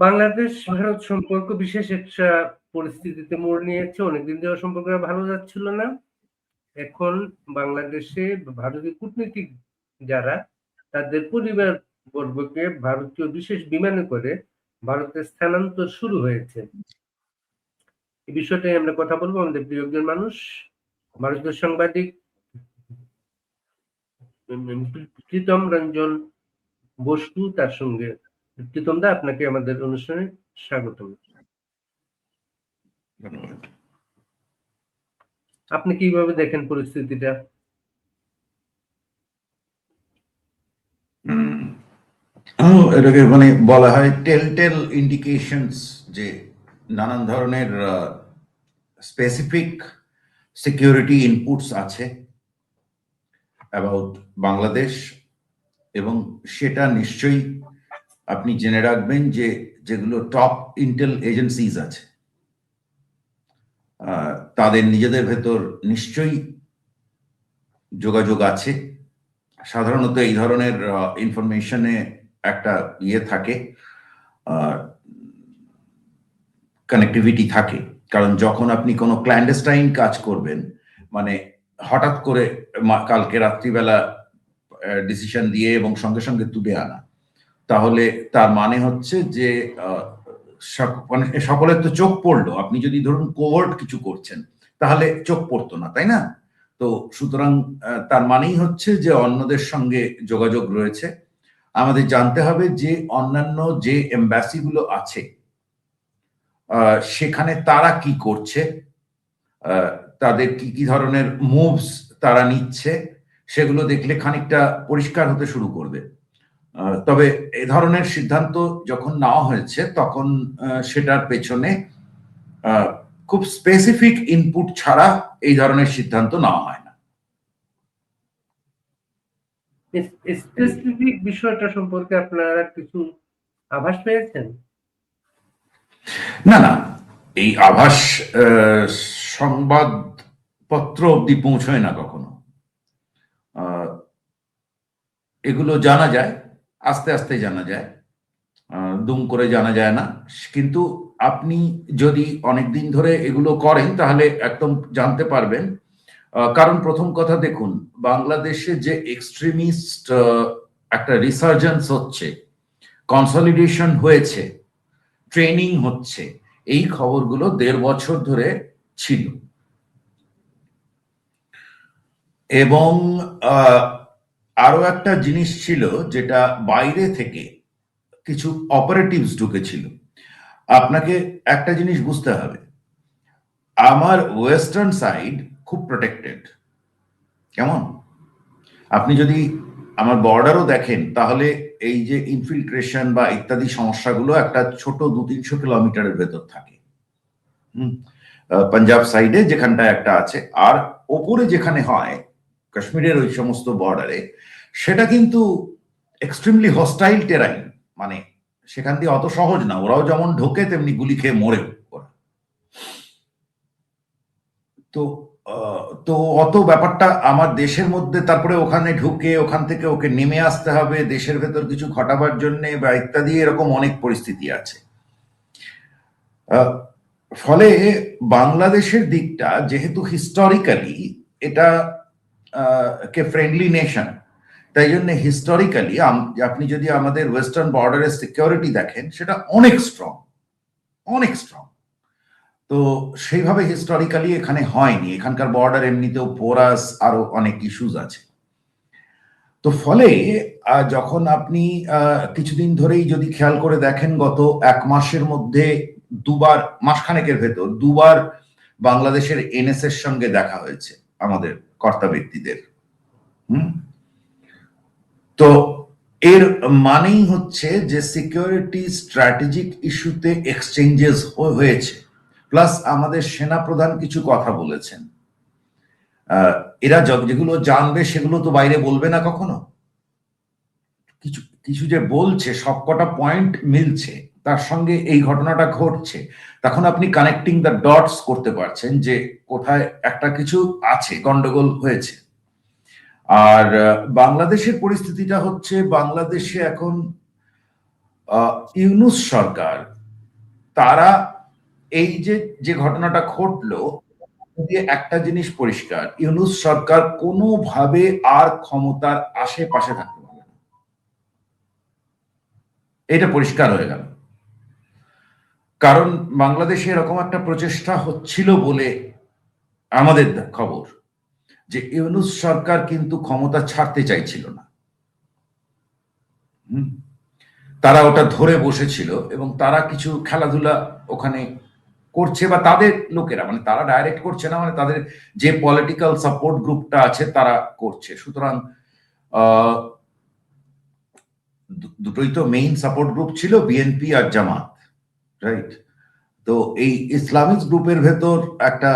বাংলাদেশ ভারত সম্পর্ক বিশেষ একটা পরিস্থিতিতে মোড় নিয়েছে। অনেকদিন ধরে সম্পর্কটা ভালো যাচ্ছিল না। এখন বাংলাদেশে ভারতীয় কূটনীতিক যারা তাদের পরিবার বর্গকে ভারতীয় বিশেষ বিমানে করে ভারতে স্থানান্তর শুরু হয়েছে। এই বিষয়টাই আমরা কথা বলবো আমাদের প্রিয় একজন মানুষ, ভারতীয় সাংবাদিক প্রীতম রঞ্জন বসু, তার সঙ্গে। প্রীতম দা, আপনাকে আমাদের অনুষ্ঠানে স্বাগতম। ধন্যবাদ। আপনি কিভাবে দেখেন পরিস্থিতিটা? এটাকে মানে বলা হয় টেল ইন্ডিকেশনস, যে নানান ধরনের স্পেসিফিক সিকিউরিটি ইনপুটস আছে অ্যাবাউট বাংলাদেশ, এবং সেটা নিশ্চয়ই আপনি জেনে রাখবেন যে যেগুলো টপ ইন্টেল এজেন্সিজ আছে তাদের নিজেদের ভেতর নিশ্চয়ই যোগাযোগ আছে। সাধারণত এই ধরনের ইনফরমেশনে একটা থাকে, কানেক্টিভিটি থাকে, কারণ যখন আপনি কোনো ক্ল্যান্ডেস্টাইন কাজ করবেন, মানে হঠাৎ করে কালকে রাত্রিবেলা ডিসিশন দিয়ে এবং সঙ্গে সঙ্গে তুলে আনা, তাহলে তার মানে হচ্ছে যে মানে সকলের তো চোখ পড়লো। আপনি যদি ধরুন কোভার্ট কিছু করছেন তাহলে চোখ পড়তো না, তাই না? তো সুতরাং তার মানেই হচ্ছে যে অন্যদের সঙ্গে যোগাযোগ রয়েছে। আমাদের জানতে হবে যে অন্যান্য যে এম্বাসিগুলো আছে সেখানে তারা কি করছে, তাদের কি কি ধরনের মুভস তারা নিচ্ছে, সেগুলো দেখলে খানিকটা পরিষ্কার হতে শুরু করবে। তবে এ ধরনের সিদ্ধান্ত যখন নেওয়া হয়েছে তখন সেটার পেছনে খুব স্পেসিফিক ইনপুট ছাড়া এই ধরনের সিদ্ধান্ত নেওয়া হয় না। স্পেসিফিক বিষয়টা সম্পর্কে আপনারা কিছু আভাস পেয়েছেন? না, এই আভাস সংবাদপত্র অব্দি পৌঁছয় না কখনো। এগুলো জানা যায়, আস্তে আস্তে জানা যায়, দুম করে জানা যায় না। কিন্তু আপনি যদি অনেকদিন ধরে এগুলো করেন তাহলে একদম জানতে পারবেন। কারণ প্রথম কথা দেখুন, বাংলাদেশে যে এক্সট্রিমিস্ট একটা রিসার্জেন্স হচ্ছে, কনসলিডেশন হয়েছে, ট্রেনিং হচ্ছে, এই খবরগুলো 1.5 বছর ধরে ছিল। এবং আরো একটা জিনিস ছিল যেটা বাইরে থেকে কিছু অপারেটিভস ঢুকেছিল। আপনাকে একটা জিনিস বুঝতে হবে, আমার ওয়েস্টার্ন সাইড খুব প্রোটেক্টেড। কেমন? আপনি যদি আমার বর্ডারও দেখেন তাহলে এই যে ইনফিল্ট্রেশন বা ইত্যাদি সমস্যাগুলো একটা ছোট 200-300 কিলোমিটারের ভেতর থাকে। পাঞ্জাব সাইডে যেখানটা একটা আছে, আর ওপরে যেখানে হয় কাশ্মীরের ওই সমস্ত বর্ডারে, সেটা কিন্তু এক্সট্রিমলি হস্টাইল টেরাইন, মানে সেখান দিয়ে অত সহজ না। ওরাও যেমন ঢোকে তেমনি গুলি খেয়ে মরে ওরা। তো তো অত ব্যাপারটা আমার দেশের মধ্যে, তারপরে ওখানে ঢুকে ওখান থেকে ওকে নেমে আসতে হবে দেশের ভেতর কিছু ঘটাবার জন্য বা ইত্যাদি, এরকম অনেক পরিস্থিতি আছে। ফলে বাংলাদেশের দিকটা যেহেতু হিস্টোরিক্যালি এটা কে ফ্রেন্ডলি নেশন, তাই জন্য হিস্টোরিক্যালি আপনি যদি আমাদের ওয়েস্টার্ন বর্ডারের সিকিউরিটি দেখেন সেটা অনেক স্ট্রং, অনেক স্ট্রং। তো সেইভাবে হিস্টোরিক্যালি এখানে হয়নি। এখানকার বর্ডার এমনিতেও পোরাস, আরো অনেক ইস্যুজ আছে। তো ফলে যখন আপনি কিছুদিন ধরেই যদি খেয়াল করে দেখেন, গত 1 মাসের মধ্যে দুবার, মাসখানেকের ভেতর দুবার বাংলাদেশের এনএস এর সঙ্গে দেখা হয়েছে আমাদের কর্তা ব্যক্তিদের। তো এর মানেই হচ্ছে যে সিকিউরিটি স্ট্র্যাটেজিক ইস্যুতে এক্সচেঞ্জেস হয়েছে, প্লাস আমাদের সেনা প্রধান কিছু কথা বলেছেন। এরা যেগুলো জানবে সেগুলো তো বাইরে বলবে না কখনো। কিছু কিছু যে বলছে সবকটা পয়েন্ট মিলছে, তার সঙ্গে এই ঘটনাটা ঘটছে, তখন আপনি কানেক্টিং দ্য ডটস করতে পারছেন যে কোথায় একটা কিছু আছে, গন্ডগোল হয়েছে। আর বাংলাদেশের পরিস্থিতিটা হচ্ছে, বাংলাদেশে এখন ইউনূস সরকার তারা এই যে ঘটনাটা ঘটলো, দিয়ে একটা জিনিস পরিষ্কার, ইউনূস সরকার কোনোভাবে আর ক্ষমতার আশেপাশে থাকতে পারবে না, এটা পরিষ্কার হয়ে গেল। কারণ বাংলাদেশে এরকম একটা প্রচেষ্টা হচ্ছিল বলে আমাদের খবর যে ইউনূস সরকার কিন্তু ক্ষমতা ছাড়তে চাইছিল না। তারা ওটা ধরে বসেছিল এবং তারা কিছু খেলাধুলা ওখানে করছে, বা তাদের লোকেরা, মানে তারা ডাইরেক্ট করছে না, মানে তাদের যে পলিটিক্যাল সাপোর্ট গ্রুপটা আছে তারা করছে। সুতরাং দুটোই তো মেইন সাপোর্ট গ্রুপ ছিল, বিএনপি আর জামাত, রাইট? তো এই ইসলামিক গ্রুপের ভেতর একটা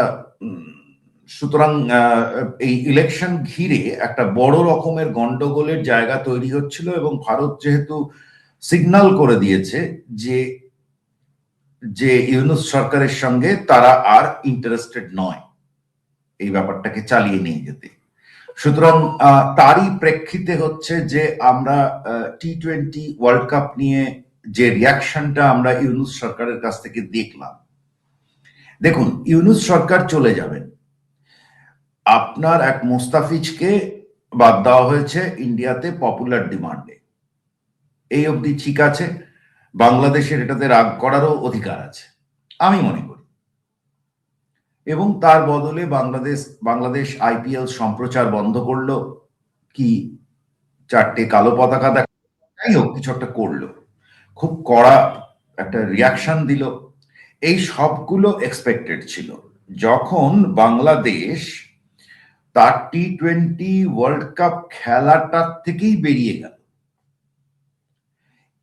সুতরাং এই ইলেকশন ঘিরে একটা বড় রকমের গন্ডগোলের জায়গা তৈরি হচ্ছিল, এবং ভারত যেহেতু সিগন্যাল করে দিয়েছে যে ইউনূস সরকারের সঙ্গে তারা আর ইন্টারেস্টেড নয় এই ব্যাপারটাকে চালিয়ে নিয়ে যেতে, সুতরাং তারই প্রেক্ষিতে হচ্ছে যে আমরা টি-20 ওয়ার্ল্ড কাপ নিয়ে যে রিয়াকশনটা আমরা ইউনূস সরকারের কাছ থেকে দেখলাম। দেখুন, ইউনূস সরকার চলে যাবেন, আপনার এক মোস্তাফিজকে বাদ দেওয়া হয়েছে ইন্ডিয়াতে পপুলার ডিমান্ডে, এই অবধি ঠিক আছে। বাংলাদেশের এটাতে রাগ করারও অধিকার আছে আমি মনে করি, এবং তার বদলে বাংলাদেশ আইপিএল সম্প্রচার বন্ধ করলো, কি 4টে কালো পতাকা দেখা, যাই হোক কিছু একটা করলো, খুব কড়া একটা রিয়াকশন দিল। এই সবগুলো এক্সপেক্টেড ছিল। যখন বাংলাদেশ তার টি-20 ওয়ার্ল্ড কাপ খেলাটার থেকেই বেরিয়ে গেল,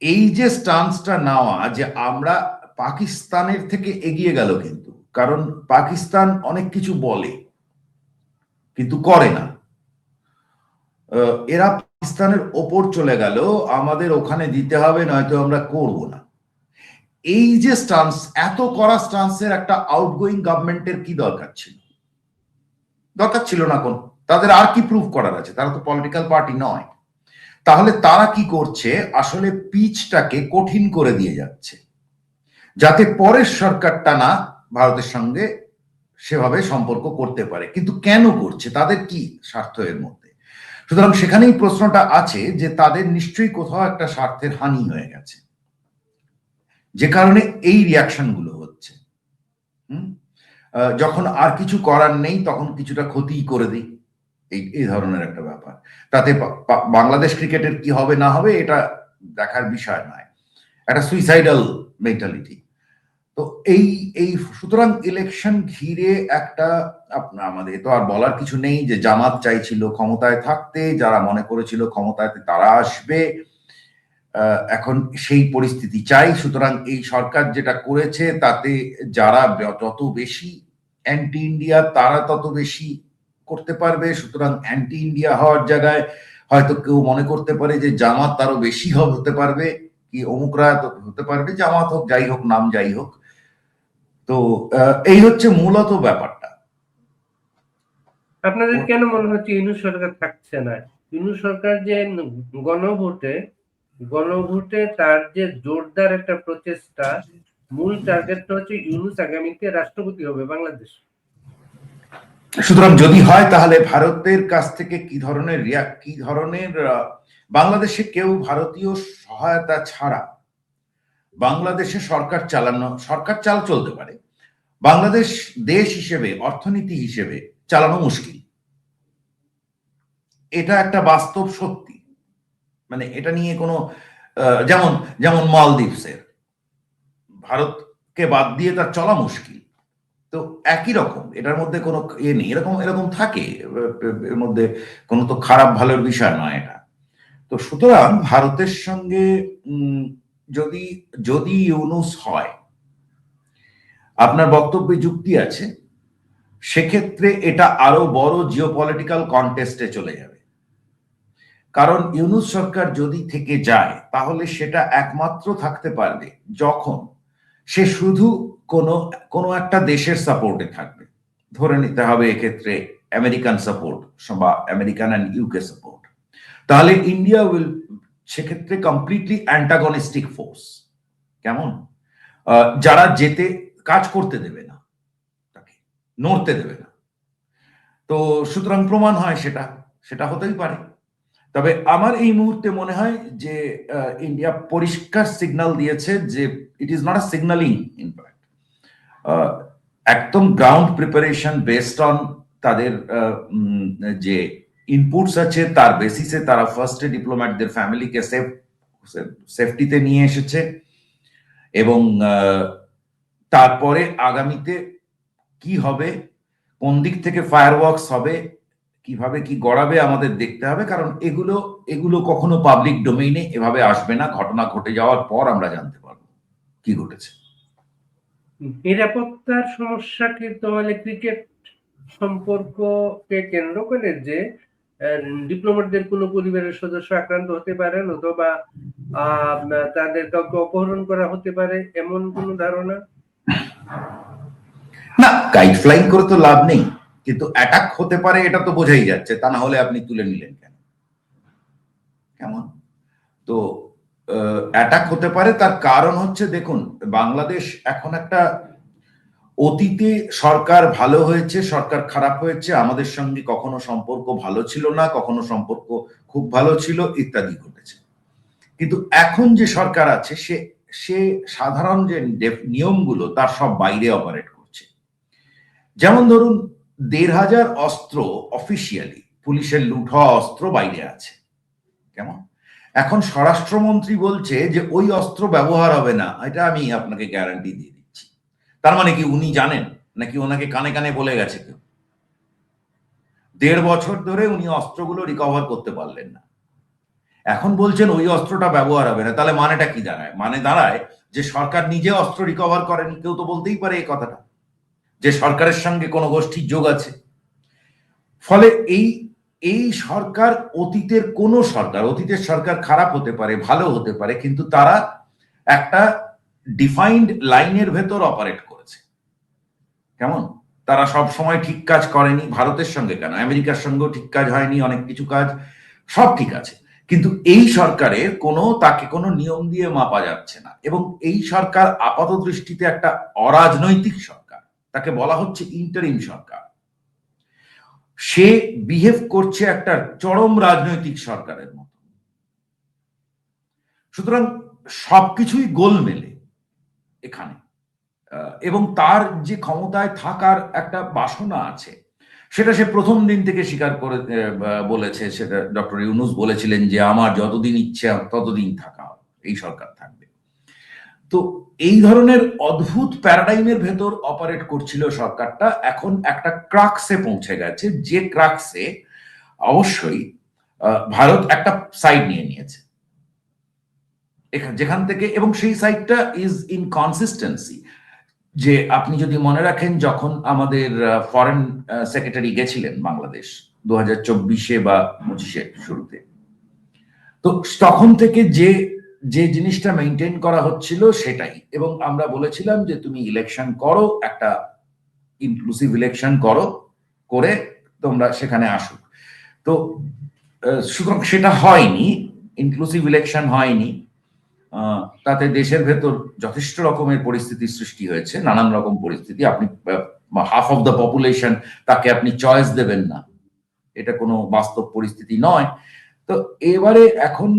এই যে স্টান্সটা নেওয়া যে আমরা পাকিস্তানের থেকে এগিয়ে গেল, কিন্তু কারণ পাকিস্তান অনেক কিছু বলে কিন্তু করে না, এরা পাকিস্তানের ওপর চলে গেল, আমাদের ওখানে দিতে হবে নয়তো আমরা করব না। এই যে স্টান্স, এত কড়া স্টান্সের একটা আউটগোয়িং গভর্নমেন্টের কি দরকার ছিল? দরকার ছিল না। কোন, তাদের আর কি প্রুভ করার আছে? তারা তো পলিটিক্যাল পার্টি নয়। তাহলে তারা কি করছে? আসলে পিচটাকে কঠিন করে দিয়ে যাচ্ছে, যাতে পরের সরকারটা না ভারতের সঙ্গে সেভাবে সম্পর্ক করতে পারে। কিন্তু কেন করছে? তাদের কি স্বার্থ এর মধ্যে? সুতরাং সেখানেই প্রশ্নটা আছে যে তাদের নিশ্চয়ই কোথাও একটা স্বার্থের হানি হয়ে গেছে, যে কারণে এই রিয়াকশন গুলো হচ্ছে। যখন আর কিছু করার নেই তখন কিছুটা ক্ষতি করে দিই, এই ধরনের একটা ব্যাপার। তাতে বাংলাদেশ ক্রিকেটের কি হবে না হবে এটা দেখার বিষয় নয়, একটা সুইসাইডাল মেন্টালিটি। তো এই সুতরাং ইলেকশন ঘিরে একটা আমাদের তো আর বলার কিছু নেই যে জামাত চাইছিল ক্ষমতায় থাকতে, যারা মনে করেছিল ক্ষমতায় তারা আসবে, এখন সেই পরিস্থিতি চাই। সুতরাং এই সরকার যেটা করেছে তাতে যারা যত বেশি অ্যান্টি ইন্ডিয়া তারা তত বেশি করতে পারবে। সুতরাং অ্যান্টি ইন্ডিয়া হওয়ার জায়গায় হয়তো কেউ মনে করতে পারে যে জামাত আরো বেশি হতে পারবে, কি অমুকরা হতে পারবে, জামাত হোক যাই হোক, নাম যাই হোক। তো এই হচ্ছে মূলত ব্যাপারটা। আপনাদের কেন মনে হচ্ছে ইউনূস সরকার থাকছে না? ইউনূস সরকার যে গণভোটে তার যে জোরদার একটা প্রচেষ্টা, মূল টার্গেটটা হচ্ছে ইউনূস আগামীতে রাষ্ট্রপতি হবে বাংলাদেশ। সুতরাং যদি হয় তাহলে ভারতের কাছ থেকে কি ধরনের বাংলাদেশে কেউ ভারতীয় সহায়তা ছাড়া বাংলাদেশে সরকার চলতে পারে, বাংলাদেশ দেশ হিসেবে, অর্থনীতি হিসেবে চালানো মুশকিল। এটা একটা বাস্তব সত্যি, মানে এটা নিয়ে কোনো যেমন মালদ্বীপসের ভারতকে বাদ দিয়ে তার চলা মুশকিল। তো একই রকম এটার মধ্যে কোনো নেই, এরকম থাকে, এর মধ্যে কোনো তো খারাপ ভালোর বিষয় নয় এটা। তো সুতরাং ভারতের সঙ্গে যদি ইউনূস হয়, আপনার বক্তব্যে যুক্তি আছে, সেক্ষেত্রে এটা আরো বড় জিওপলিটিক্যাল কন্টেস্টে চলে যাবে। কারণ ইউনূস সরকার যদি থেকে যায় তাহলে সেটা একমাত্র থাকতে পারবে যখন সে শুধু কোনো একটা দেশের সাপোর্টে থাকবে। ধরে নিতে হবে এক্ষেত্রে আমেরিকান সাপোর্ট বা আমেরিকান অ্যান্ড ইউকে সাপোর্ট। তাহলে ইন্ডিয়া উইল সেক্ষেত্রে কমপ্লিটলি অ্যান্টাগনিস্টিক ফোর্স। কেমন? যারা যেতে কাজ করতে দেবে না, তাকে নড়তে দেবে না। তো সুতরাং প্রমাণ হয় সেটা সেটা হতেই পারে। তবে আমার এই মুহূর্তে মনে হয় যে ইন্ডিয়া পরিষ্কার সিগন্যাল দিয়েছে যে it is not a signalling, in fact একদম গ্রাউন্ড প্রিপারেশন বেসড অন তাদের যে ইনপুটস আছে তার বেসিসে তারা ফার্স্টে ডিপ্লোম্যাটদের ফ্যামিলিকে সেফটিতে নিয়ে এসেছে, এবং তারপরে আগামীতে কি হবে, কোন দিক থেকে ফায়ারওয়ার্কস হবে, কিভাবে কি গড়াবে আমাদের দেখতে হবে, কারণ এগুলো এগুলো কখনো পাবলিক ডোমেইনে এভাবে আসবে না। ঘটনা ঘটে যাওয়ার পর আমরা জানতে পারবো কি ঘটেছে। নিরাপত্তার সমস্যা কি তাহলে ক্রিকেট সম্পর্ককে কেন্দ্র করে যে ডিপ্লোম্যাটদের কোনো পরিবারের সদস্য আক্রান্ত হতে পারেন, অথবা তাদের কাউকে অপহরণ করা হতে পারে, এমন কোনো ধারণা? না, কাইট ফ্লাইং করে তো লাভ নেই, কিন্তু অ্যাটাক হতে পারে এটা তো বোঝাই যাচ্ছে, তা না হলে আপনি তুলে নিলেন কেন? কেমন? তো অ্যাটাক হতে পারে, তার কারণ হচ্ছে দেখুন, বাংলাদেশ এখন একটা, অতীতে সরকার ভালো হয়েছে, সরকার খারাপ হয়েছে, আমাদের সঙ্গে কখনো সম্পর্ক ভালো ছিল না, কখনো সম্পর্ক খুব ভালো ছিল, ইত্যাদি ঘটেছে। কিন্তু এখন যে সরকার আছে সে সে সাধারণ যে নিয়মগুলো তার সব বাইরে অপারেট করছে। যেমন ধরুন ১,৫০০ অস্ত্র অফিসিয়ালি, পুলিশের লুট হওয়া অস্ত্র বাইরে আছে। কেমন? এখন স্বরাষ্ট্রমন্ত্রী বলছে যে ওই অস্ত্র ব্যবহার হবে না, এটা আমি আপনাকে গ্যারান্টি দিয়ে দিচ্ছি। তার মানে কি উনি জানেন, নাকি ওনাকে কানে কানে বলে গেছে কেউ? ১.৫ বছর ধরে উনি অস্ত্রগুলো রিকভার করতে পারলেন না, এখন বলছেন ওই অস্ত্রটা ব্যবহার হবে না। তাহলে মানেটা কি দাঁড়ায়? মানে দাঁড়ায় যে সরকার নিজে অস্ত্র রিকভার করেনি। কেউ তো বলতেই পারে এই কথাটা, যে সরকারের সঙ্গে কোনো গোষ্ঠীর যোগ আছে। ফলে এই এই সরকার, অতীতের কোন সরকার, অতীতের সরকার খারাপ হতে পারে, ভালো হতে পারে, কিন্তু তারা একটা ডিফাইন্ড লাইনের ভেতর অপারেট করেছে। কেমন? তারা সব সময় ঠিক কাজ করেনি। ভারতের সঙ্গে কেন, আমেরিকার সঙ্গেও ঠিক কাজ হয়নি, অনেক কিছু কাজ সব ঠিক আছে, কিন্তু এই সরকারের তাকে কোনো নিয়ম দিয়ে মাপা যাচ্ছে না। এবং এই সরকার আপাত দৃষ্টিতে একটা অরাজনৈতিক সরকার, তাকে বলা হচ্ছে ইন্টারিম সরকার। সে বিহেভ করছে একটা চরম রাজনৈতিক সরকারের মতো। সুতরাং সবকিছুই গোলমেলে এখানে, এবং তার যে ক্ষমতায় থাকার একটা বাসনা আছে সেটা সে প্রথম দিন থেকে স্বীকার করে বলেছে। সেটা ডক্টর ইউনূস বলেছিলেন যে আমার যতদিন ইচ্ছে ততদিন থাকা, এই সরকার থাকবে। তো এই ধরনের অদ্ভুত প্যারাডাইমের ভেতর অপারেট করছিল সরকারটা, এখন একটা ক্রাক্সে পৌঁছে গেছে, যে ক্রাক্সে অবশ্যই ভারত একটা সাইড নিয়ে নিয়েছে যেখান থেকে, এবং সেই সাইডটা ইজ ইনকনসিস্টেন্সি। যে আপনি যদি মনে রাখেন, যখন আমাদের ফরেন সেক্রেটারি গেছিলেন বাংলাদেশ ২০২৪ বা ২৫ শুরুতে, তো তখন থেকে যে যে জিনিসটা মেনটেন করা হচ্ছিল সেটাই, এবং আমরা বলেছিলাম যে তুমি ইলেকশন করো, একটা ইনক্লুসিভ ইলেকশন করো, করে তোমরা সেখানে আসো। তো সুতরাং সেটা হয়নি, ইনক্লুসিভ ইলেকশন হয়নি। তাতে দেশের ভেতর যথেষ্ট রকমের পরিস্থিতির সৃষ্টি হয়েছে, নানান রকম পরিস্থিতি। আপনি হাফ অফ দ্য পপুলেশন, তাকে আপনি চয়েস দেবেন না, এটা কোনো বাস্তব পরিস্থিতি নয়। তো এবারে এখন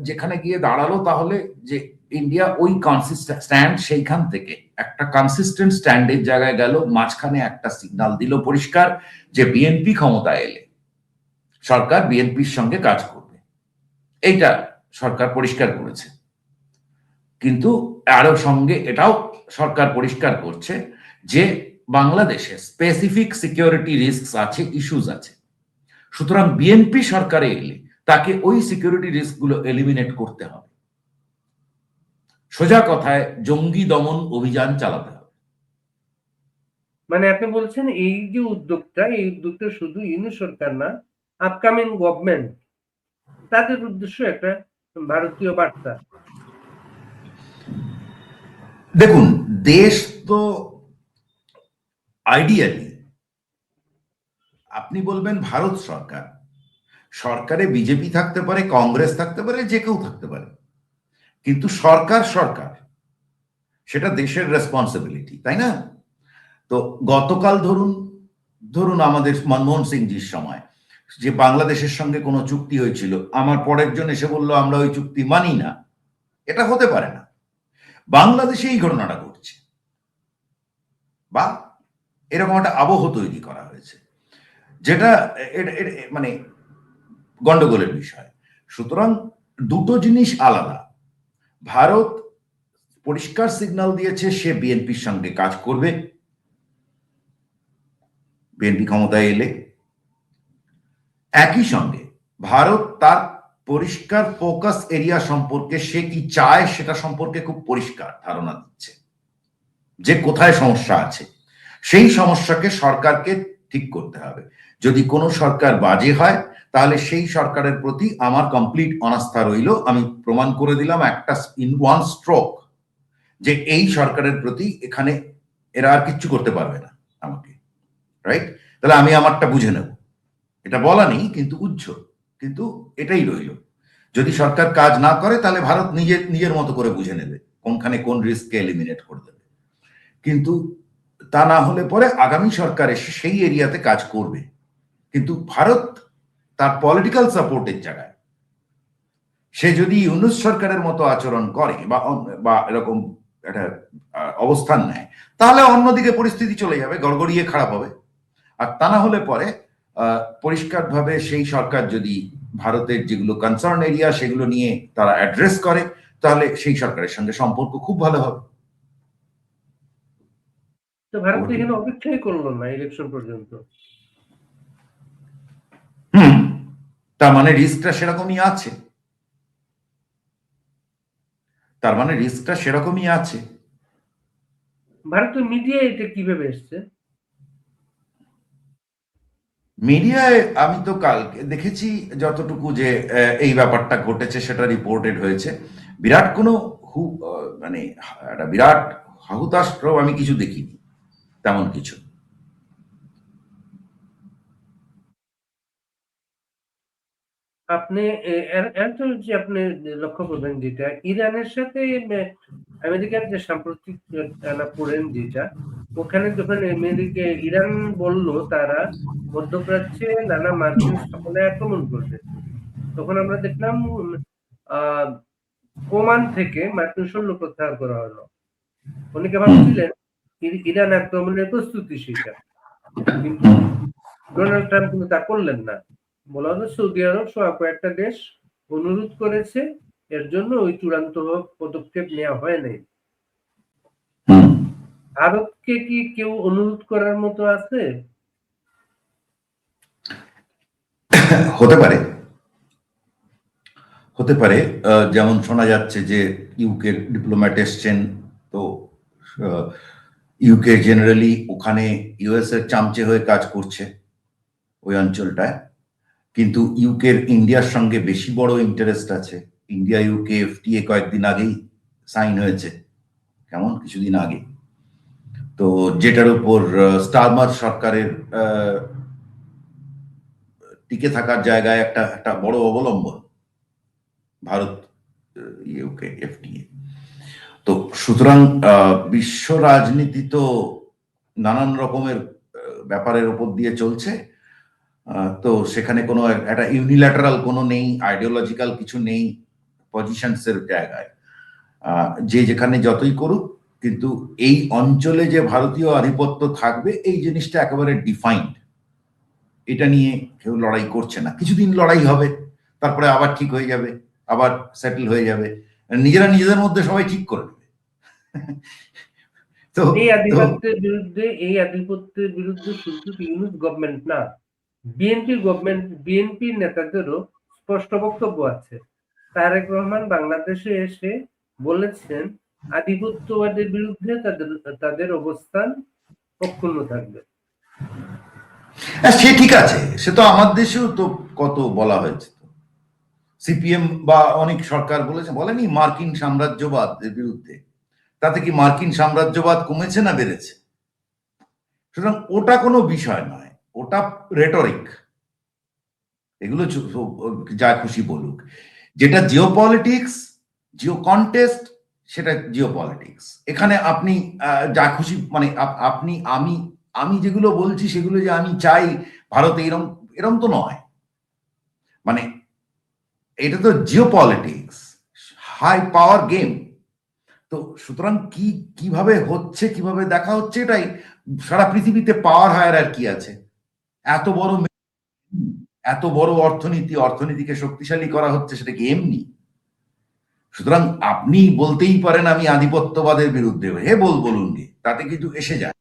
যেখানে গিয়ে দাঁড়ালো, তাহলে যে ইন্ডিয়া ওই কনসিস্টেন্ট স্ট্যান্ড, সেইখান থেকে একটা কনসিস্টেন্ট স্ট্যান্ডের জায়গায় গেল, মাঝখানে একটা সিগন্যাল দিল পরিষ্কার যে বিএনপি ক্ষমতায় এলে সরকার বিএনপির সঙ্গে কাজ করবে, এইটা সরকার পরিষ্কার করেছে। কিন্তু আরো সঙ্গে এটাও সরকার পরিষ্কার করছে যে বাংলাদেশে স্পেসিফিক সিকিউরিটি রিস্ক আছে, ইস্যুস আছে। সুতরাং বিএনপি সরকারে এলে তাকে ওই সিকিউরিটি রিস্ক গুলো এলিমিনেট করতে হবে। সোজা কথায় জঙ্গি দমন অভিযান চালাতে হবে। মানে আপনি বলছেন এই যে উদ্যোগটা শুধু ইউনূস সরকার না, আপকামিং গভর্নমেন্ট, তাদের উদ্দেশ্য একটা ভারতীয় বার্তা। দেখুন, দেশ তো আইডিয়ালি আপনি বলবেন ভারত সরকার, সরকারে বিজেপি থাকতে পারে, কংগ্রেস থাকতে পারে, যে কেউ থাকতে পারে, কিন্তু সরকার সরকার, সেটা দেশের রেসপন্সিবিলিটি, তাই না? তো গতকাল ধরুন ধরুন আমাদের মনমোহন সিংজির সময় যে বাংলাদেশের সঙ্গে কোনো চুক্তি হয়েছিল, আমার পরের জন এসে বললো আমরা ওই চুক্তি মানি না, এটা হতে পারে না। বাংলাদেশে এই ঘটনাটা ঘটছে, বা এরকম একটা আবহ তৈরি করা হয়েছে, যেটা মানে গন্ডগোলের বিষয়। সুতরাং দুটো জিনিস আলাদা। ভারত পরিষ্কার সিগন্যাল দিয়েছে সে বিএনপির সঙ্গে কাজ করবে, বিএনপি ক্ষমতায় এলে। একই সঙ্গে ভারত তার পরিষ্কার ফোকাস এরিয়া সম্পর্কে, সে কি চায় সেটা সম্পর্কে খুব পরিষ্কার ধারণা দিচ্ছে, যে কোথায় সমস্যা আছে। সেই সমস্যাকে সরকারকে ঠিক করতে হবে। যদি কোনো সরকার বাজে হয় তাহলে সেই সরকারের প্রতি আমার কমপ্লিট অনাস্থা রইল। আমি প্রমাণ করে দিলাম একটা ইন ওয়ান স্ট্রোক যে এই সরকারের প্রতি এখানে এরা আর কিচ্ছু করতে পারবে না আমাকে, রাইট? তাহলে আমি আমারটা বুঝে নেব, এটা বলা নেই কিন্তু উজ্জ্বল, কিন্তু এটাই রইল। যদি সরকার কাজ না করে তাহলে ভারত নিজের মতো করে বুঝে নেবে কোনখানে কোন রিস্ককে এলিমিনেট করে দেবে। কিন্তু তা না হলে পরে আগামী সরকার এসে সেই এরিয়াতে কাজ করবে। কিন্তু ভারত তার পলিটিক্যাল সাপোর্টের জায়গায় সে যদি ইউনূস সরকারের মতো আচরণ করে বা এরকম একটা অবস্থান নেয়, তাহলে অন্যদিকে পরিস্থিতি চলে যাবে, গড়গড়িয়ে খারাপ হবে। আর তা না হলে পরে পরিষ্কারভাবে সেই সরকার যদি ভারতের যেগুলো কনসার্ন এরিয়া সেগুলো নিয়ে তারা অ্যাড্রেস করে, তাহলে সেই সরকারের সঙ্গে সম্পর্ক খুব ভালো হবে। তো ভারত তো এখানে অপেক্ষাই করলো না ইলেকশন পর্যন্ত। তার মানে রিস্কটা সেরকমই আছে, তার মানে রিস্কটা সেরকমই আছে। ভারতের মিডিয়া এটা কিভাবে এসছে? মিডিয়ায় আমি তো কালকে দেখেছি যতটুকু যে এই ব্যাপারটা ঘটেছে সেটা রিপোর্টেড হয়েছে। বিরাট কোনো মানে একটা বিরাট হাহুতাস্ত্র আমি কিছু দেখিনি, তেমন কিছু। আপনি একটা যে আপনি লক্ষ্য করবেন যেটা ইরানের সাথে আমেরিকার যে সাম্প্রতিক টানাপোড়েন যেটা, ওখানে যখন ইরান বলল তারা মধ্যপ্রাচ্যে নানা মার্কিন স্থাপনায় আক্রমণ করবে, তখন আমরা দেখলাম আহ ওমান থেকে মার্কিন সৈন্য প্রত্যাহার করা হলো। অনেকে ভাবছিলেন ইরান আক্রমণের প্রস্তুতি সেটা, কিন্তু ডোনাল্ড ট্রাম্প কিন্তু তা করলেন না। বলা হলো সৌদি আরব সহ কয়েকটা দেশ অনুরোধ করেছে, এর জন্য ওই চূড়ান্ত পদক্ষেপ নেওয়া হয় নাই। ভারতকে কি কেউ অনুরোধ করার মতো আছে? হতে পারে, হতে পারে। যেমন শোনা যাচ্ছে যে ইউকে ডিপ্লোম্যাট এসছেন, তো ইউকে জেনারেলি ওখানে ইউএস এর চামচে হয়ে কাজ করছে ওই অঞ্চলটায়, কিন্তু ইউকের ইন্ডিয়ার সঙ্গে বেশি বড় ইন্টারেস্ট আছে। ইন্ডিয়া ইউকে এফটিএ কয়েকদিন আগেই সাইন হয়েছে, কেমন কিছুদিন আগে, তো যেটার উপর স্টারমার সরকারের টিকে থাকার জায়গায় একটা একটা বড় অবলম্বন ভারত ইউকে এফটিএ। তো সুতরাং বিশ্ব রাজনীতি তো নানান রকমের ব্যাপারের উপর দিয়ে চলছে। তো সেখানে কোনো একটা ইউনিল্যাটারাল কোনো নেই, আইডিওলজিক্যাল কিছু নেই পজিশনসের জায়গায়। যে যেখানে যতই করুক, কিন্তু এই অঞ্চলে যে ভারতীয় আধিপত্য থাকবে এই জিনিসটা একেবারে ডিফাইন্ড। এটা নিয়ে কেউ লড়াই করছে না। কিছুদিন লড়াই হবে, তারপরে আবার ঠিক হয়ে যাবে, আবার সেটেল হয়ে যাবে, নিজেরা নিজেদের মধ্যে সবাই ঠিক করে নেবে। তো এই আধিপত্যের বিরুদ্ধে শুধু ইউনূস গভর্নমেন্ট না, বিএনপি নেতাদেরও স্পষ্ট বক্তব্য আছে। তারেক রহমান বাংলাদেশে এসে বলেছেন আধিপত্যবাদের বিরুদ্ধে তাদের অবস্থান অক্ষুণ্ণ থাকবে। সে ঠিক আছে, সে তো আমার দেশেও তো কত বলা হয়েছে। সিপিএম বা অনেক সরকার বলেনি মার্কিন সাম্রাজ্যবাদের বিরুদ্ধে, তাতে কি মার্কিন সাম্রাজ্যবাদ কমেছে না বেড়েছে? সুতরাং ওটা কোনো বিষয় নয়, ওটা রেটরিক। এগুলো যা খুশি বলুক, যেটা জিও পলিটিক্স, জিও কন্টেস্ট, সেটা জিও পলিটিক্স। এখানে আপনি যা খুশি মানে আপনি আমি আমি যেগুলো বলছি সেগুলো যে আমি চাই ভারতে এরম এরম তো নয়, মানে এটা তো geopolitics, high power game. তো সুতরাং কিভাবে হচ্ছে, কিভাবে দেখা হচ্ছে, এটাই সারা পৃথিবীতে পাওয়ার হায়ারার্কি আছে। এত বড় এত বড় অর্থনীতিকে শক্তিশালী করা হচ্ছে, সেটা কি এমনি? সুতরাং আপনি বলতেই পারেন আমি আধিপত্যবাদের বিরুদ্ধে, হে বলুন গে, তাতে কিছু এসে যায়।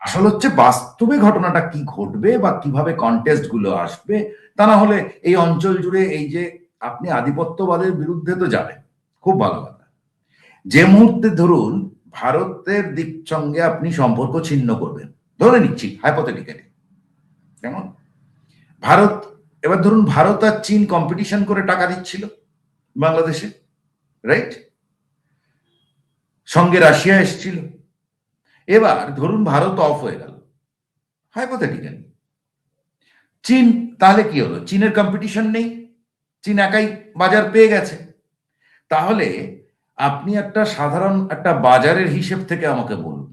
আসল হচ্ছে বাস্তবে ঘটনাটা কি ঘটবে বা কিভাবে কন্টেস্ট গুলো আসবে। তা না হলে এই অঞ্চল জুড়ে এই যে আপনি আধিপত্যবাদের বিরুদ্ধে তো যাবেন, খুব ভালো কথা। যে মুহূর্তে ধরুন ভারতের দিক সঙ্গে আপনি সম্পর্ক ছিন্ন করবেন, ধরে নিচ্ছি হাইপোথেটিক্যালি, কেমন, ভারত, এবার ধরুন ভারত আর চীন কম্পিটিশন করে টাকা দিচ্ছিল বাংলাদেশে, রাইট, সঙ্গে রাশিয়া এসেছিল। এবার ধরুন ভারত অফ হয়ে গেল হাইপোথেটিক্যালি, চীন, তাহলে কি হলো? চীনের কম্পিটিশন নেই, চীন একাই বাজার পেয়ে গেছে। তাহলে আপনি একটা সাধারণ একটা বাজারের হিসেব থেকে আমাকে বলুন,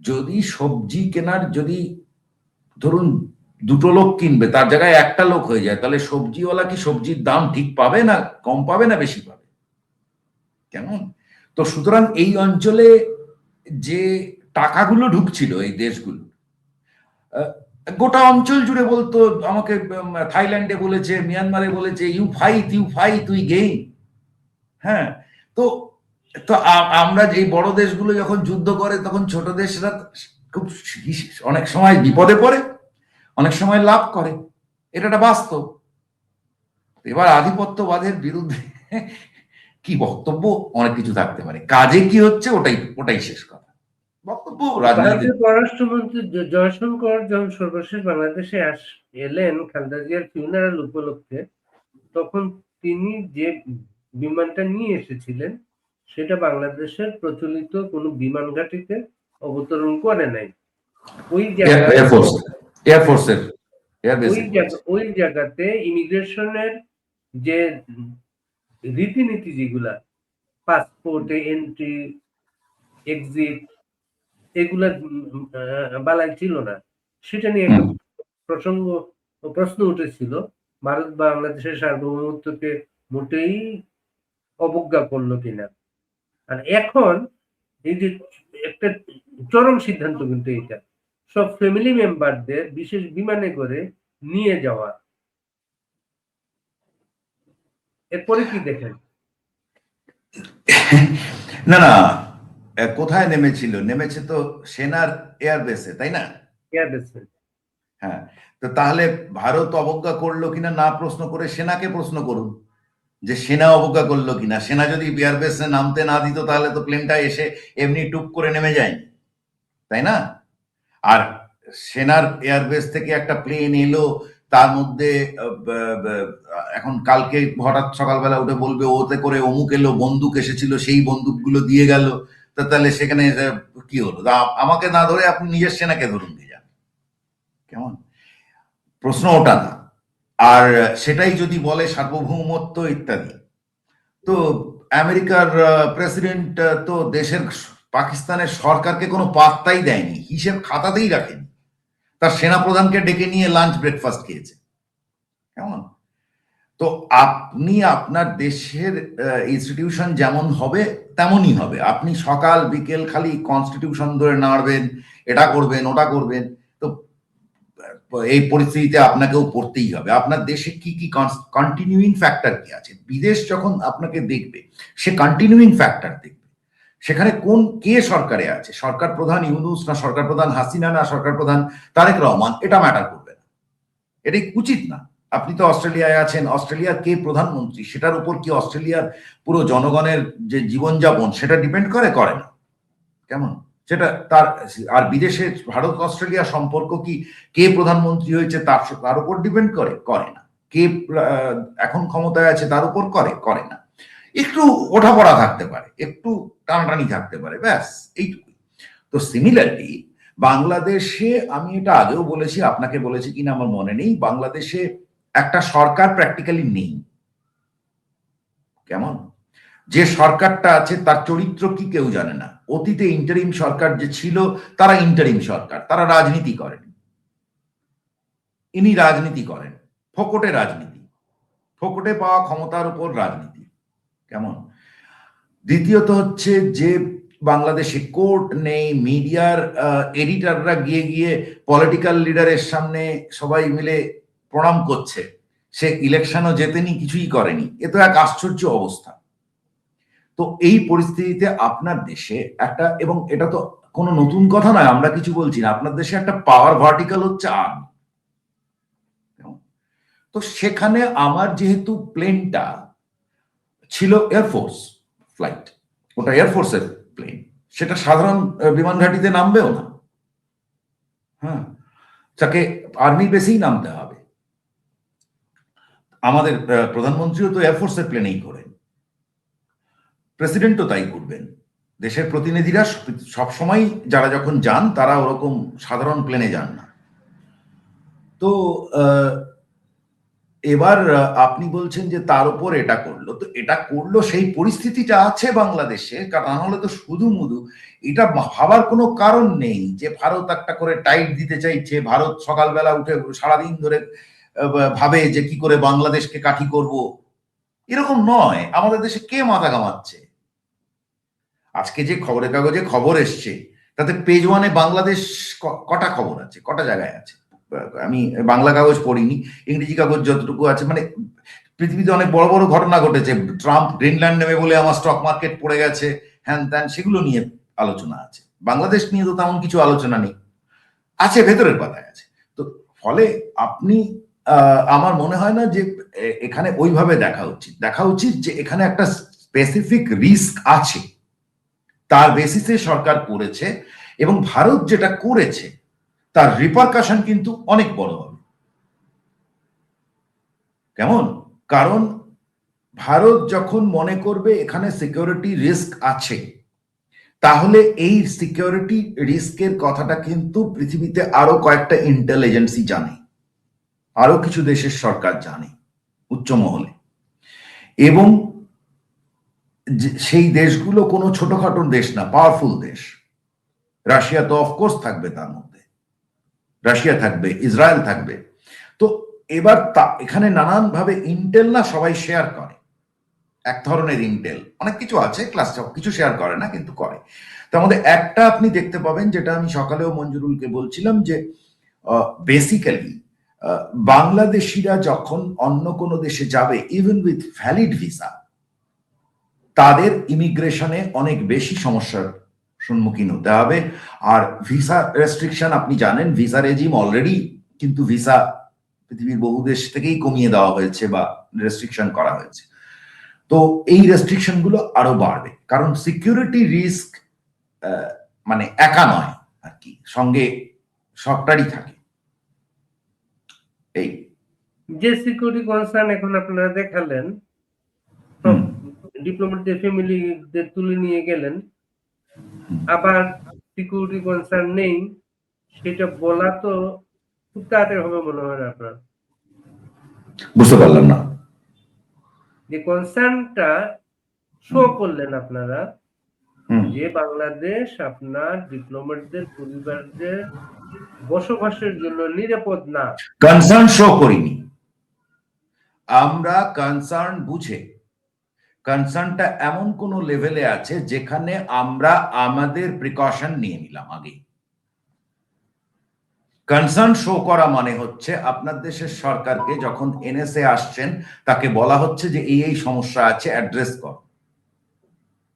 যদি সবজি কেনার, যদি ধরুন দুটো লোক কিনবে তার জায়গায় একটা লোক হয়ে যায়, তাহলে সবজিওয়ালা কি সবজির দাম ঠিক পাবে, না কম পাবে, না বেশি পাবে? কেমন? তো সুতরাং এই অঞ্চলে যে টাকাগুলো ঢুকছিল এই দেশগুলো, গোটা অঞ্চল জুড়ে বলতো আমাকে, থাইল্যান্ডে বলেছে, মিয়ানমারে বলেছে, ইউ ফাইট উই গেইন। হ্যাঁ, তো তো আমরা যে বড় দেশগুলো যখন যুদ্ধ করে তখন ছোট দেশরা খুব অনেক সময় বিপদে পড়ে, অনেক সময় লাভ করে, এটা একটা বাস্তব। এবার আধিপত্যবাদের বিরুদ্ধে কি বক্তব্য, অনেক কিছু থাকতে পারে, কাজে কি হচ্ছে ওটাই শেষ কথা। বক্তব্য রাজনীতি। ভারতের পররাষ্ট্রমন্ত্রী জয়শঙ্কর যখন সর্বশেষ বাংলাদেশে এলেন খালেদা জিয়ার ফিউনারাল উপলক্ষে, তখন তিনি যে বিমানটা নিয়ে এসেছিলেন সেটা বাংলাদেশের প্রচলিত কোনো বিমান ঘাঁটিতে অবতরণ করে নাই। ওই জায়গাতে ইমিগ্রেশনের যে রীতিনীতি, যেগুলা পাসপোর্টে এন্ট্রি এক্সিট, এগুলা বালাই ছিল না। সেটা নিয়ে একটা প্রশ্ন উঠেছিল, ভারত বাংলাদেশের সার্বভৌমত্বকে মোটেই অবজ্ঞা করলো কিনা। আর এখন এই যে একটা চরম সিদ্ধান্ত, কিন্তু এটা সব ফ্যামিলি মেম্বারদের বিশেষ বিমানে করে নিয়ে যাওয়া, এরপরে কি দেখেন? না না, কোথায় নেমেছে তো সেনার এয়ারবেসে, তাই না? এয়ারবেসে। হ্যাঁ, তো তাহলে ভারত অবজ্ঞা করলো কিনা না প্রশ্ন করে সেনাকে প্রশ্ন করুন যে সেনা অবজ্ঞা করলো কিনা। সেনা যদি এয়ারবেসে নামতে না দিত তাহলে তো প্লেনটা এসে এমনি টুক করে নেমে যায়নি, তাই না? আর সেনার এয়ারবেস থেকে একটা প্লেন এলো, তার মধ্যে এখন কালকে হঠাৎ সকালবেলা উঠে বলবে ওতে করে অমুক এলো, বন্দুক এসেছিল, সেই বন্দুকগুলো দিয়ে গেল, তাহলে সেখানে কি হলো? আমাকে না ধরে আপনি নিজের সেনাকে ধরুন দিয়ে যান, কেমন? প্রশ্ন ওটা না। আর সেটাই যদি বলে সার্বভৌমত্ব ইত্যাদি, তো আমেরিকার প্রেসিডেন্ট তো দেশের পাকিস্তানের সরকারকে কোনো পাত্তাই দেয়নি, হিসেব খাতাতেই রাখেনি, তার সেনাপ্রধানকে ডেকে নিয়ে লাঞ্চ ব্রেকফাস্ট খেয়েছে, কেমন? তো আপনি আপনার দেশের ইনস্টিটিউশন যেমন হবে তেমনই হবে। আপনি সকাল বিকেল খালি কনস্টিটিউশন ধরে নাড়বেন, এটা করবেন ওটা করবেন, তো এই পরিস্থিতিতে আপনাকেও পড়তেই হবে। আপনার দেশে কি কি কন্টিনিউইং ফ্যাক্টর কি আছে, বিদেশ যখন আপনাকে দেখবে সে কন্টিনিউইং ফ্যাক্টর দেখবে, সেখানে কে সরকারে আছে, সরকার প্রধান ইউনূস না সরকার প্রধান হাসিনা না সরকার প্রধান তারেক রহমান, এটা ম্যাটার করবে না, এটাই উচিত না। আপনি তো অস্ট্রেলিয়ায় আছেন, অস্ট্রেলিয়ার কে প্রধানমন্ত্রী সেটার উপর কি অস্ট্রেলিয়ার পুরো জনগণের যে জীবনযাপন সেটা ডিপেন্ড করে না, কেমন? সেটা তার, আর বিদেশে ভারত অস্ট্রেলিয়া সম্পর্ক কি কে প্রধানমন্ত্রী হয়েছে তার উপর ডিপেন্ড করে না, কে এখন ক্ষমতায় আছে তার উপর করে না, একটু ওঠাপড়া থাকতে পারে, একটু টানাটানি থাকতে পারে, ব্যাস এইটুকু। তো সিমিলারলি বাংলাদেশে, আমি এটা আগেও বলেছি, আপনাকে বলেছি কিনা আমার মনে নেই, বাংলাদেশে একটা সরকার প্র্যাকটিক্যালি নেই। কেমন? যে সরকারটা আছে তার চরিত্র কি কেউ জানে না। অতীতে ইন্টারিম সরকার যে ছিল তারা ইন্টারিম সরকার, তারা রাজনীতি করেন। ইনি রাজনীতি করেন, ফোকটে রাজনীতি, ফোকটে পাওয়া ক্ষমতার উপর রাজনীতি। কেমন? দ্বিতীয়ত হচ্ছে যে বাংলাদেশে কোর্ট নেই, মিডিয়ার এডিটররা গিয়ে গিয়ে পলিটিক্যাল লিডারের সামনে সবাই মিলে প্রণাম করছে, সে ইলেকশনও জেতেনি, কিছুই করেনি। এ তো এক আশ্চর্য অবস্থা। তো এই পরিস্থিতিতে আপনার দেশে একটা, এবং এটা তো কোনো নতুন কথা নয়, আমরা কিছু বলছি না, আপনার দেশে একটা পাওয়ার ভার্টিক্যাল হচ্ছে আর্মি। তো সেখানে আমার যেহেতু প্লেনটা ছিল এয়ারফোর্স ফ্লাইট, ওটা এয়ারফোর্সের প্লেন, সেটা সাধারণ বিমান ঘাঁটিতে নামবেও না। হ্যাঁ, তাকে আর্মি বেসেই নামতে হবে। আমাদের প্রধানমন্ত্রীও তো এয়ারফোর্সের প্লেনেই করেন, প্রেসিডেন্টও তাই করবেন। দেশের প্রতিনিধিরা সবসময় যারা যখন যান তারা ওরকম সাধারণ প্লেনে যান না। তো এবার আপনি বলছেন যে তার উপর এটা করলো, তো এটা করলো সেই পরিস্থিতিটা আছে বাংলাদেশে, কারণ না হলে তো শুধু মুধু এটা ভাবার কোনো কারণ নেই যে ভারত একটা করে টাইট দিতে চাইছে, ভারত সকালবেলা উঠে সারাদিন ধরে ভাবে যে কি করে বাংলাদেশকে কাঠি করব। এরকম নয়। আমাদের দেশে কে মাথা ঘামাচ্ছে? আজকে যে খবরের কাগজে খবর এসছে তাতে পেজ ওয়ানে বাংলাদেশ কটা খবর আছে, কটা জায়গায় আছে? আমি বাংলা কাগজ পড়িনি, ইংরেজি কাগজ যতটুকু আছে, মানে পৃথিবীতে অনেক বড় বড় ঘটনা ঘটেছে। ট্রাম্প গ্রিনল্যান্ড নেবে বলে আমার স্টক মার্কেট পড়ে গেছে, হ্যান ত্যান, সেগুলো নিয়ে আলোচনা আছে। বাংলাদেশ নিয়ে তো তেমন কিছু আলোচনা নেই, আছে ভেতরের পাতায় আছে। তো ফলে আপনি আমার মনে হয় না যে এখানে ওইভাবে দেখা উচিত যে এখানে একটা স্পেসিফিক রিস্ক আছে, তার বেসিসে সরকার করেছে, এবং ভারত যেটা করেছে তার রিপারকাশন কিন্তু অনেক বড় হবে। কেমন? কারণ ভারত যখন মনে করবে এখানে সিকিউরিটি রিস্ক আছে, তাহলে এই সিকিউরিটি রিস্কের কথাটা কিন্তু পৃথিবীতে আরো কয়েকটা ইন্টেলিজেন্সি জানে, আরো কিছু দেশের সরকার জানে উচ্চ মহলে, এবং সেই দেশগুলো কোনো ছোটখাটো দেশ না, পাওয়ারফুল দেশ। রাশিয়া তো অফকোর্স থাকবে তার মধ্যে, রাশিয়া থাকবে, ইসরায়েল থাকবে। তো এবার এখানে নানান ভাবে ইন্টেল না সবাই শেয়ার করে, এক ধরনের ইন্টেল, অনেক কিছু আছে, ক্লাস কিছু শেয়ার করে না কিন্তু করে। তার মধ্যে একটা আপনি দেখতে পাবেন, যেটা আমি সকালেও মঞ্জুরুলকে বলছিলাম, যে বেসিক্যালি বাংলাদেশিরা যখন অন্য কোনো দেশে যাবে, ইভেন উইথ ভ্যালিড ভিসা, তাদের ইমিগ্রেশনে অনেক বেশি সমস্যার সম্মুখীন হতে হবে। আর ভিসা রেস্ট্রিকশন আপনি জানেন, ভিসা রেজিম অলরেডি কিন্তু ভিসা পৃথিবীর বহু দেশ থেকেই কমিয়ে দেওয়া হয়েছে বা রেস্ট্রিকশন করা হয়েছে। তো এই রেস্ট্রিকশন গুলো আরো বাড়বে, কারণ সিকিউরিটি রিস্ক মানে একা নয় আর কি, সঙ্গে সরকারই থাকে। এই যে সিকিউরিটি কনসার্ন এখন আপনারা দেখালেন, ডিপ্লোমেটদের ফ্যামিলিদের তুলে নিয়ে গেলেন, আবার সিকিউরিটি কনসার্ন নেই, সেটা বলা তো খুব তাড়াতাড়ি হবে মনে হয় না আপনার? বুঝতে পারলাম না। যে কনসার্নটা শো করলেন আপনারা, যে বাংলাদেশ আপনার ডিপ্লোমেটদের পরিবারদের বসবাসের জন্য নিরাপদ না, কনসার্ন শো করিনি আমরা। কনসার্ন বুঝে, কনসার্নটা এমন কোন লেভেলে আছে যেখানে আমরা আমাদের প্রিকশন নিয়ে নিলাম আগে। কনসার্ন শো করা মানে হচ্ছে আপনার দেশের সরকারকে যখন এনএসএ আসছেন তাকে বলা হচ্ছে যে এই সমস্যা আছে, অ্যাড্রেস কর,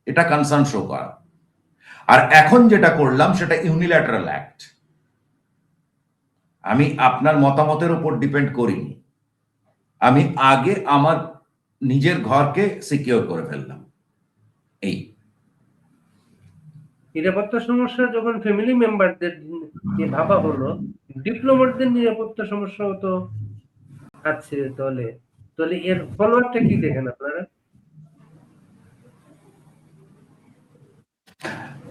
এটা কনসার্ন শো করা। আর এখন যেটা করলাম সেটা ইউনিল্যাটারাল অ্যাক্ট। আমি আপনার মতামতের উপর ডিপেন্ড করিনি, আমি আগে আমার নিজের ঘরকে সিকিউর করে ফেললাম। এই নিরাপত্তা সমস্যা যখন ফ্যামিলি মেম্বারদের নিয়ে ভাবা হলো, ডিপ্লোমেটদের নিরাপত্তা সমস্যাও তো আছে। তাহলে তাহলে এর ফলোআপটা কি দেখেন আপনারা?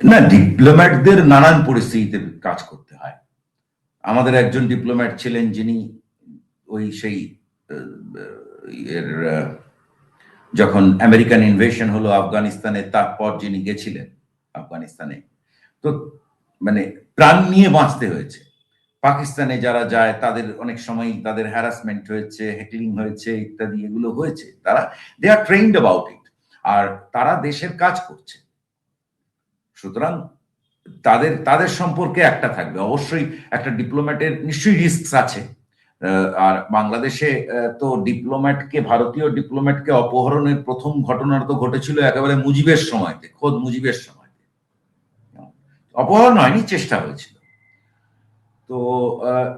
না, ডিপ্লোম্যাটদের নানান পরিস্থিতিতে কাজ করতে হয়। আমাদের একজন ডিপ্লোম্যাট ছিলেন যিনি ওই সেই এর যখন আমেরিকান ইনভেশন হলো আফগানিস্তানে, তারপর যিনি গেছিলেন আফগানিস্তানে, তো মানে প্রাণ নিয়ে বাঁচতে হয়েছে। পাকিস্তানে যারা যায় তাদের অনেক সময় তাদের হ্যারাসমেন্ট হয়েছে, হ্যাকলিং হয়েছে, ইত্যাদি এগুলো হয়েছে। তারা দে আর ট্রেইনড অ্যাবাউট ইট, আর তারা দেশের কাজ করছে। সুতরাং তাদের তাদের সম্পর্কে একটা থাকবে, অবশ্যই একটা ডিপ্লোম্যাটের নিশ্চয়ই রিস্ক আছে। আর বাংলাদেশে তো ডিপ্লোম্যাটকে, ভারতীয় ডিপ্লোম্যাটকে অপহরণের প্রথম ঘটনাটা তো ঘটেছিল একেবারে মুজিবের সময়তে, খোদ মুজিবের সময়তে। অপহরণ হয়নি, চেষ্টা হয়েছিল। তো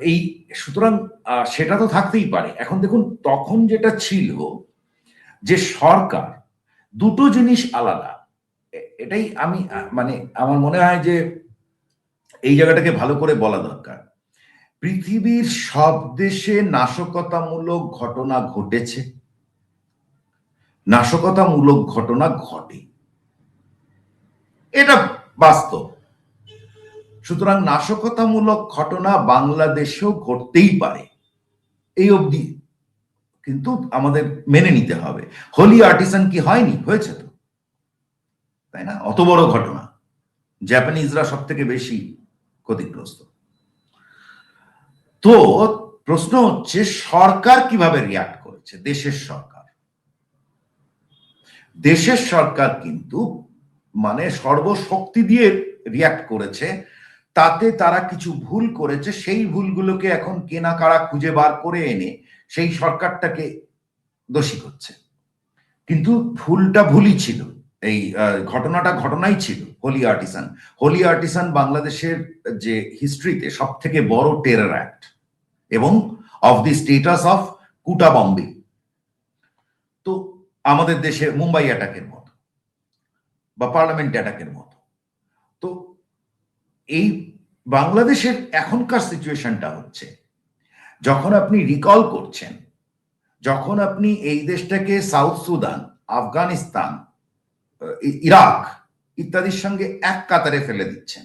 এই সুতরাং সেটা তো থাকতেই পারে। এখন দেখুন, তখন যেটা ছিল যে সরকার, দুটো জিনিস আলাদা। এটাই আমি মানে আমার মনে হয় যে এই জায়গাটাকে ভালো করে বলা দরকার। পৃথিবীর সব দেশে নাশকতামূলক ঘটনা ঘটেছে, নাশকতামূলক ঘটনা ঘটে, এটা বাস্তব। সুতরাং নাশকতামূলক ঘটনা বাংলাদেশেও ঘটতেই পারে, এই অবধি কিন্তু আমাদের মেনে নিতে হবে। হোলি আর্টিসান কি হয়নি? হয়েছে তো, তাই না? অত বড় ঘটনা, জাপানিজরা সব থেকে বেশি ক্ষতিগ্রস্ত। তো প্রশ্ন হচ্ছে সরকার কিভাবে রিয়াক্ট করেছে। দেশের সরকার কিন্তু মানে সর্বশক্তি দিয়ে রিয়াক্ট করেছে। তাতে তারা কিছু ভুল করেছে, সেই ভুলগুলোকে এখন কেনা কাড়া খুঁজে বার করে এনে সেই সরকারটাকে দোষী করছে। কিন্তু ভুলটা ভুলই ছিল, এই ঘটনাটা ঘটনাই ছিল। হোলি আর্টিসান বাংলাদেশের যে হিস্ট্রিতে সব থেকে বড় টেরর অ্যাক্ট, এবং অফ দি স্টেটাস অফ কুটা বম্বে। তো আমাদের দেশে মুম্বাই অ্যাটাকের মতো বা পার্লামেন্ট অ্যাটাকের মতো। তো এই বাংলাদেশের এখনকার সিচুয়েশনটা হচ্ছে, যখন আপনি রিকল করছেন, যখন আপনি এই দেশটাকে সাউথ সুদান, আফগানিস্তান, ইরাক ইত্যাদির সঙ্গে এক কাতারে ফেলে দিচ্ছেন,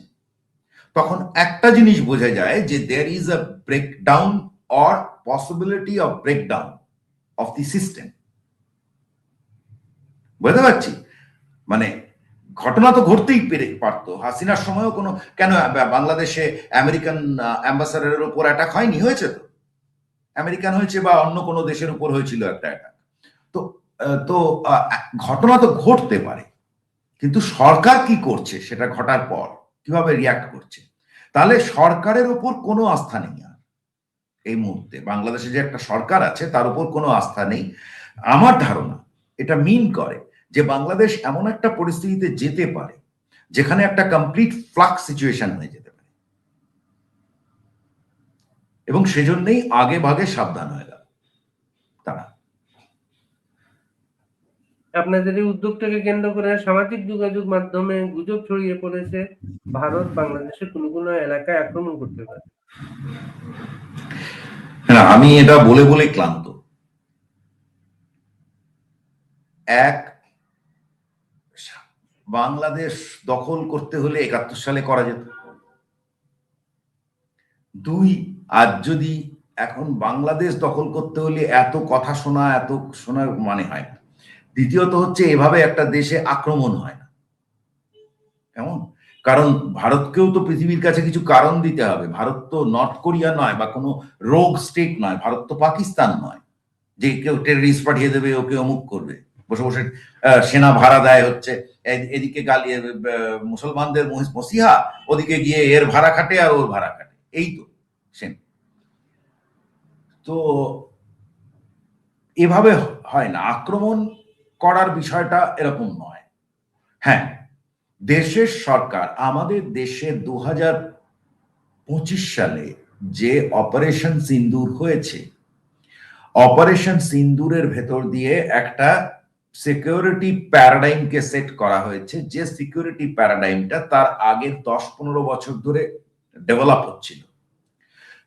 তখন একটা জিনিস বোঝা যায় যে there is a breakdown or possibility of breakdown of the system. বুঝতে পারছি, মানে ঘটনা তো ঘটতেই পারতো। হাসিনার সময়ও কোনো, কেন বাংলাদেশে আমেরিকান অ্যাম্বাসাডারের উপর অ্যাটাক হয়নি? হয়েছে তো, আমেরিকান হয়েছে বা অন্য কোনো দেশের উপর হয়েছিল একটা অ্যাটাক। তো তো ঘটনা তো ঘটতে পারে, কিন্তু সরকার কি করছে সেটা ঘটার পর কিভাবে রিয়াক্ট করছে। তাহলে সরকারের উপর কোনো আস্থা নেই আর এই মুহূর্তে। বাংলাদেশে যে একটা সরকার আছে তার উপর কোনো আস্থা নেই। আমার ধারণা এটা মিন করে যে বাংলাদেশ এমন একটা পরিস্থিতিতে যেতে পারে যেখানে একটা কমপ্লিট ফ্লাক্স সিচুয়েশন হয়ে যেতে পারে, এবং সেজন্যই আগে ভাগে সাবধান হয়ে গেল তারা। আপনাদের এই উদ্যোগটাকে কেন্দ্র করে সামাজিক যোগাযোগ মাধ্যমে গুজব ছড়িয়ে পড়েছে ভারত বাংলাদেশের কোনো কোনো এলাকায় আক্রমণ করতে পারে। হ্যাঁ, আমি এটা বলে বলে ক্লান্ত। এক, বাংলাদেশ দখল করতে হলে 71 সালে করা যেত। দুই, আজ যদি এখন বাংলাদেশ দখল করতে হলে এত কথা শোনা, এত শোনার মানে হয় না। দ্বিতীয়ত হচ্ছে এভাবে একটা দেশে আক্রমণ হয় না, কেমন? কারণ ভারতকেও তো পৃথিবীর কাছে কিছু কারণ দিতে হবে। ভারত তো নর্থ কোরিয়া নয় বা কোনো রোগ স্টেট নয়, ভারত তো পাকিস্তান নয় যে কেউ টেররিস্ট পাঠিয়ে দেবে, ওকে অমুক করবে, বসে বসে সেনা ভাড়া দেয় হচ্ছে, এদিকে গালি মুসলমানদের মসিহা, ওদিকে গিয়ে এর ভাড়া খাটে আর ওর ভাড়া খাটে, এই তো সেম। তো এভাবে হয় না, আক্রমণ করার বিষয়টা এরকম নয়। হ্যাঁ, দেশের সরকার, আমাদের দেশে 2025 সালে যে অপারেশন সিন্দুর হয়েছে, অপারেশন সিন্দুরের ভেতর দিয়ে একটা সিকিউরিটি প্যারাডাইমকে সেট করা হয়েছে, যে সিকিউরিটি প্যারাডাইমটা তার আগের 10-15 বছর ধরে ডেভেলপ হচ্ছিল।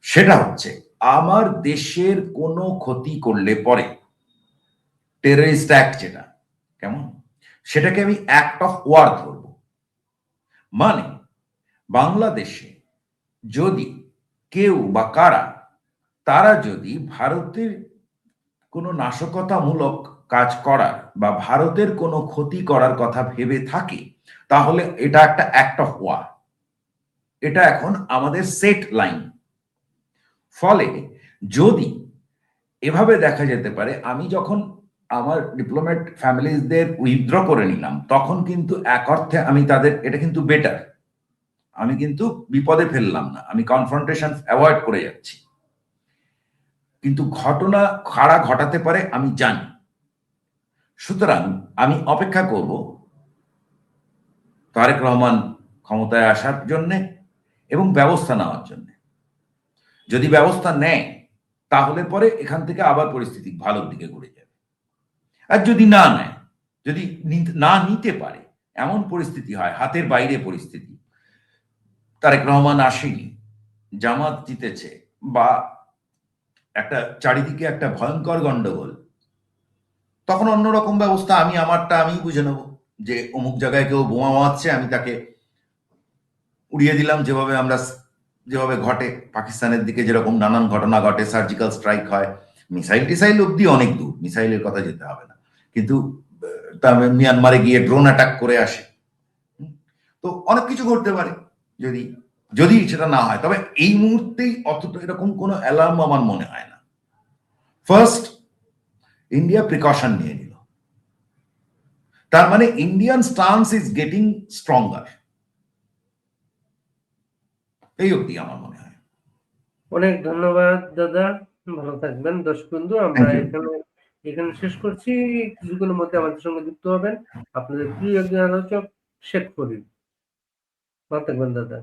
সেটা হচ্ছে, আমার দেশের কোনো ক্ষতি করলে পরে টেররিস্ট অ্যাক্ট, যেটা কেমন, সেটাকে আমি অ্যাক্ট অফ ওয়ার ধরব। মানে বাংলাদেশে যদি কেউ বা কারা, তারা যদি ভারতের কোনো নাশকতামূলক কাজ করার বা ভারতের কোনো ক্ষতি করার কথা ভেবে থাকে, তাহলে এটা একটা অ্যাক্ট অফ ওয়ার। এটা এখন আমাদের সেট লাইন। ফলে যদি এভাবে দেখা যেতে পারে, আমি যখন আমার ডিপ্লোম্যাট ফ্যামিলিজদের উইথড্র করে নিলাম, তখন কিন্তু এক অর্থে আমি তাদের, এটা কিন্তু বেটার, আমি কিন্তু বিপদে ফেললাম না, আমি কনফ্রন্টেশন অ্যাভয়েড করে যাচ্ছি। কিন্তু ঘটনা কারা ঘটাতে পারে আমি জানি, সুতরাং আমি অপেক্ষা করব তারেক রহমান ক্ষমতায় আসার জন্যে এবং ব্যবস্থা নেওয়ার জন্য। যদি ব্যবস্থা নেয় তাহলে পরে এখান থেকে আবার পরিস্থিতি ভালোর দিকে ঘুরে যাবে। আর যদি না নেয়, যদি না নিতে পারে, এমন পরিস্থিতি হয়, হাতের বাইরে পরিস্থিতি, তারেক রহমান আসেনি, জামাত জিতেছে, বা একটা চারিদিকে একটা ভয়ঙ্কর গন্ডগোল, তখন অন্যরকম ব্যবস্থা, আমি আমারটা আমি বুঝে নেব যে অমুক জায়গায় কেউ বোমা মারছে, আমি তাকে উড়িয়ে দিলাম, যেভাবে ঘটে পাকিস্তানের দিকে যেরকম নানান ঘটনা ঘটে, সার্জিক্যাল স্ট্রাইক হয়, মিসাইল টিসাইল অব্দি অনেক দূর, মিসাইলের কথা যেতে হবে না, কিন্তু মিয়ানমারে গিয়ে ড্রোন অ্যাটাক করে আসে। তো অনেক কিছু ঘটতে পারে যদি যদি সেটা না হয়। তবে এই মুহূর্তেই অতটা এরকম কোনো অ্যালার্ম আমার মনে হয় না। ফার্স্ট, ইন্ডিয়া প্রিকশন নিয়ে নিল, তার মানে Indian stance is getting stronger, এই অব্দি আমার মনে হয়। অনেক ধন্যবাদ দাদা, ভালো থাকবেন। দর্শক বন্ধু, আমরা এখানে শেষ করছি। কিছুক্ষণের মধ্যে আমাদের সঙ্গে যুক্ত হবেন আপনাদের প্রিয় একজন আলোচক শেখ ফরিদ। ভালো থাকবেন দাদা।